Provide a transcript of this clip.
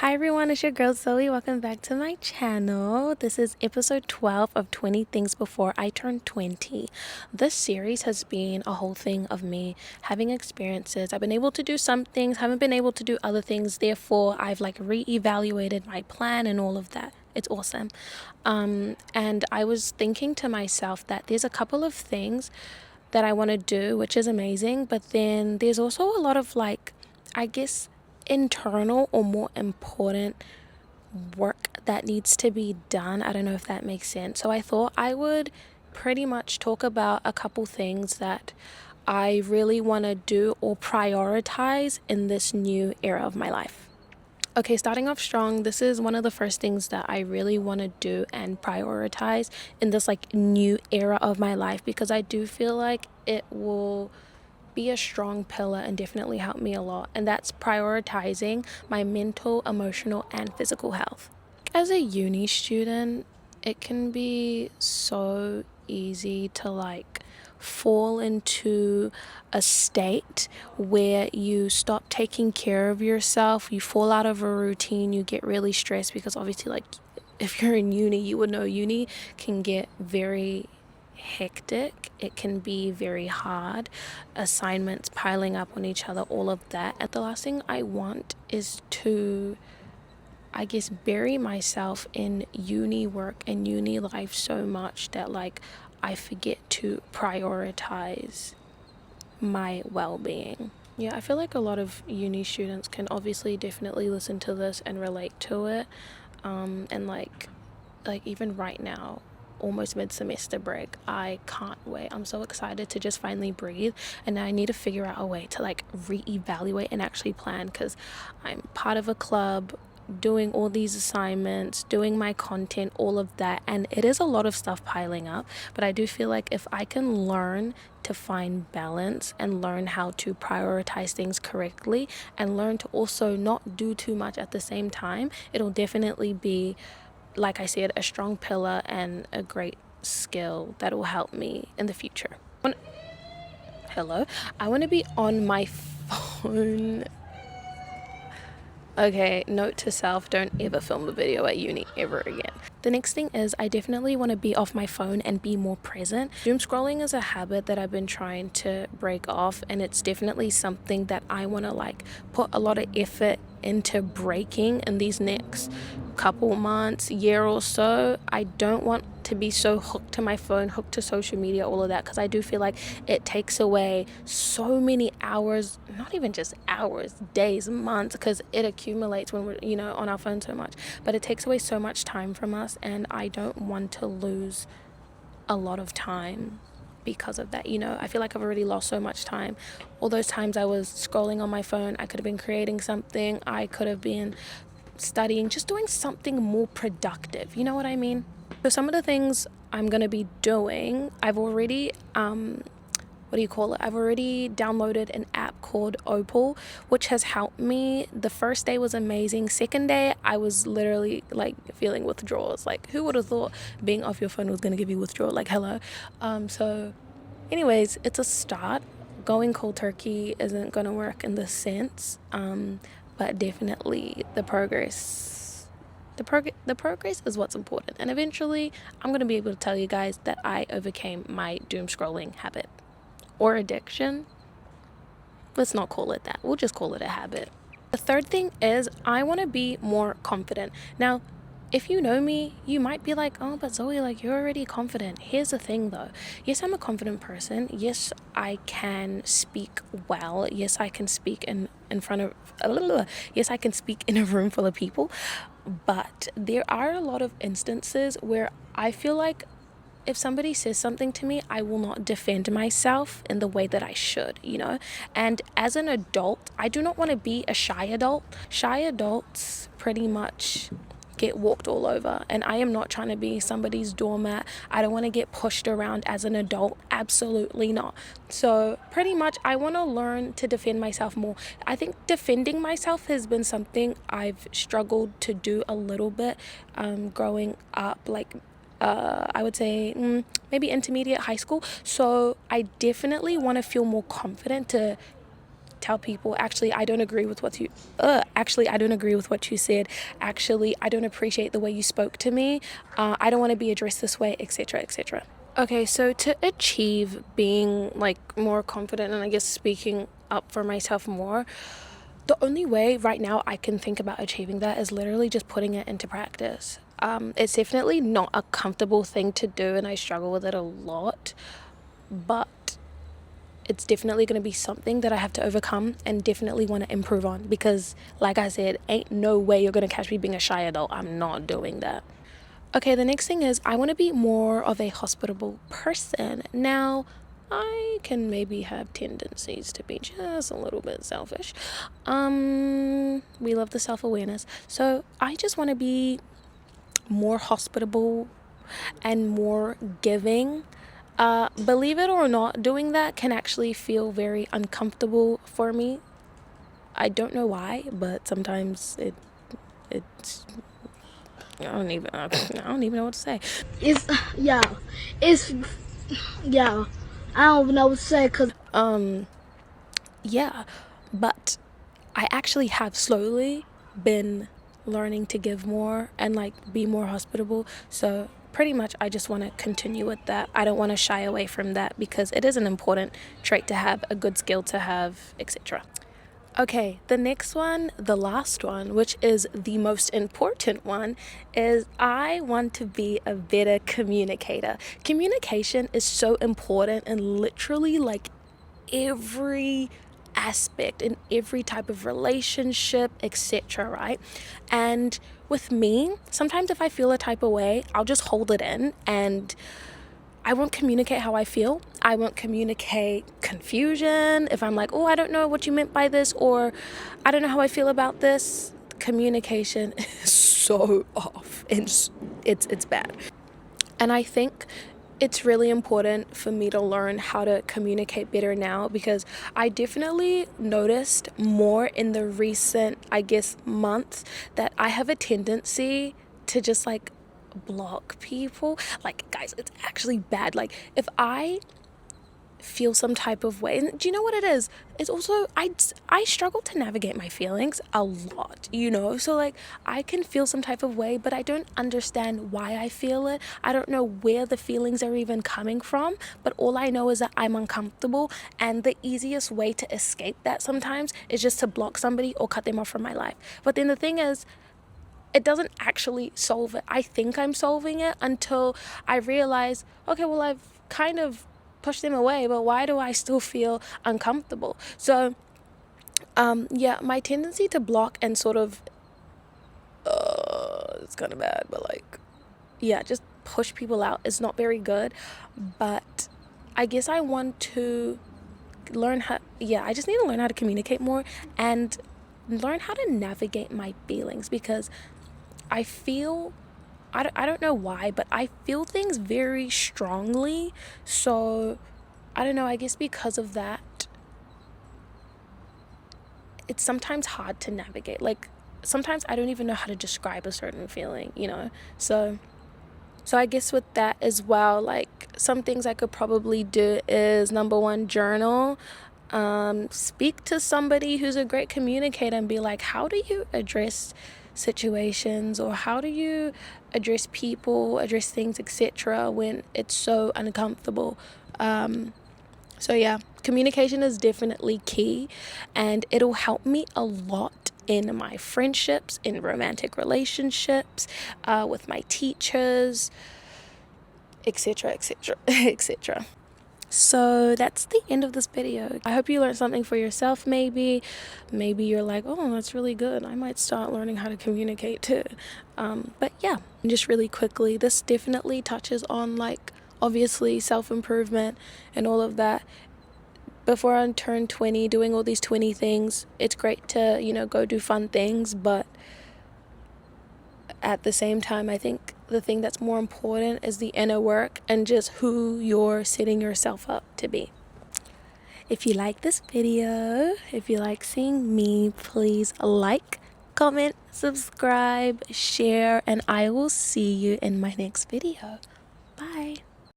Hi everyone, it's your girl Zoe. Welcome back to my channel. This is episode 12 of 20 Things Before I Turned 20. This series has been a whole thing of me having experiences. I've been able to do some things, haven't been able to do other things. Therefore, I've re-evaluated my plan and all of that. It's awesome. And I was thinking to myself that there's a couple of things that I want to do, which is amazing. But then there's also a lot of I guess, internal or more important work that needs to be done. I don't know if that makes sense. So I thought I would pretty much talk about a couple things that I really want to do or prioritize in this new era of my life. Okay, starting off strong, this is one of the first things that I really want to do and prioritize in this new era of my life, because I do feel like it will be a strong pillar and definitely help me a lot, and that's prioritizing my mental, emotional, and physical health. As a uni student, it can be so easy to fall into a state where you stop taking care of yourself, you fall out of a routine, you get really stressed because obviously if you're in uni, you would know uni can get very hectic. It can be very hard, assignments piling up on each other, all of that. And the last thing I want is to, I guess, bury myself in uni work and uni life so much that I forget to prioritize my well-being. Yeah, I feel like a lot of uni students can obviously definitely listen to this and relate to it. And even right now, almost mid-semester break, I can't wait. I'm so excited to just finally breathe, and I need to figure out a way to reevaluate and actually plan, because I'm part of a club, doing all these assignments, doing my content, all of that, and it is a lot of stuff piling up. But I do feel like if I can learn to find balance and learn how to prioritize things correctly and learn to also not do too much at the same time, it'll definitely be, like I said, a strong pillar and a great skill that will help me in the future. Hello? I want to be on my phone. Okay, note to self, don't ever film a video at uni ever again. The next thing is I definitely want to be off my phone and be more present. Doom scrolling is a habit that I've been trying to break off, and it's definitely something that I want to put a lot of effort into breaking in these next couple months, year or so. I don't want to be so hooked to my phone, hooked to social media, all of that, because I do feel like it takes away so many hours, not even just hours, days, months, because it accumulates when we're on our phone so much. But it takes away so much time from us, and I don't want to lose a lot of time because of that. I feel like I've already lost so much time. All those times I was scrolling on my phone, I could have been creating something, I could have been studying, just doing something more productive. You know what I mean? So some of the things I'm going to be doing, I've already I've already downloaded an app called Opal, which has helped me. The first day was amazing. Second day, I was literally feeling withdrawals. Who would have thought being off your phone was going to give you withdrawal? Hello. So anyways, it's a start. Going cold turkey isn't going to work in this sense. But definitely the progress. The progress is what's important. And eventually, I'm going to be able to tell you guys that I overcame my doom scrolling habit. Or addiction. Let's not call it that. We'll just call it a habit. The third thing is I want to be more confident. Now, if you know me, you might be like, oh, but Zoe, you're already confident. Here's the thing though. Yes, I'm a confident person. Yes, I can speak well. Yes, I can speak in front of, yes, I can speak in a room full of people. But there are a lot of instances where I feel like if somebody says something to me, I will not defend myself in the way that I should. And as an adult, I do not want to be a shy adult. Shy adults pretty much get walked all over, and I am not trying to be somebody's doormat. I don't want to get pushed around as an adult. Absolutely not. So pretty much I want to learn to defend myself more. I think defending myself has been something I've struggled to do a little bit growing up, I would say maybe intermediate, high school. So I definitely want to feel more confident to tell people, actually, I don't agree with what you said. Actually, I don't appreciate the way you spoke to me. I don't want to be addressed this way, etc., etc. Okay, so to achieve being like more confident and I guess speaking up for myself more, the only way right now I can think about achieving that is literally just putting it into practice. It's definitely not a comfortable thing to do, and I struggle with it a lot, but it's definitely going to be something that I have to overcome and definitely want to improve on, because like I said, ain't no way you're going to catch me being a shy adult. I'm not doing that. Okay, the next thing is I want to be more of a hospitable person. Now, I can maybe have tendencies to be just a little bit selfish. We love the self-awareness. So I just want to be more hospitable and more giving. Believe it or not, doing that can actually feel very uncomfortable for me. I don't know why, but sometimes it's I don't even know what to say. It's yeah. I don't even know what to say because Yeah, but I actually have slowly been learning to give more and like be more hospitable. So pretty much I just want to continue with that. I don't want to shy away from that because it is an important trait to have, a good skill to have, etc. Okay, the next one, the last one, which is the most important one, is I want to be a better communicator. Communication is so important in literally like every aspect, in every type of relationship, etc., right? And with me, sometimes if I feel a type of way, I'll just hold it in and I won't communicate how I feel. I won't communicate confusion. If I'm like, oh, I don't know what you meant by this, or I don't know how I feel about this, communication is so off. It's bad. And I think it's really important for me to learn how to communicate better now, because I definitely noticed more in the recent, I guess, months that I have a tendency to just like block people. Like, guys, it's actually bad. Like, if I feel some type of way, and do you know what it is? It's also I struggle to navigate my feelings a lot, so like I can feel some type of way, but I don't understand why I feel it. I don't know where the feelings are even coming from, but all I know is that I'm uncomfortable, and the easiest way to escape that sometimes is just to block somebody or cut them off from my life. But then the thing is, it doesn't actually solve it. I think I'm solving it until I realize, okay, well, I've kind of pushed them away, but why do I still feel uncomfortable? So, yeah, my tendency to block and sort of, it's kind of bad, but like, yeah, just push people out is not very good. But I guess I want to I just need to learn how to communicate more and learn how to navigate my feelings, because I feel, I don't know why, but I feel things very strongly. So, I don't know, I guess because of that, it's sometimes hard to navigate. Like, sometimes I don't even know how to describe a certain feeling. So I guess with that as well, like some things I could probably do is, number one, journal. Speak to somebody who's a great communicator and be like, how do you address situations, or how do you address people, address things, etc., when it's so uncomfortable? So yeah, communication is definitely key, and it'll help me a lot in my friendships, in romantic relationships, with my teachers, etc., etc., etc. So that's the end of this video. I hope you learned something for yourself. Maybe you're like, oh, that's really good, I might start learning how to communicate too. But yeah, just really quickly, this definitely touches on, like, obviously self-improvement and all of that. Before I turn 20, doing all these 20 things, it's great to go do fun things, but at the same time, I think the thing that's more important is the inner work and just who you're setting yourself up to be. If you like this video, if you like seeing me, please like, comment, subscribe, share, and I will see you in my next video.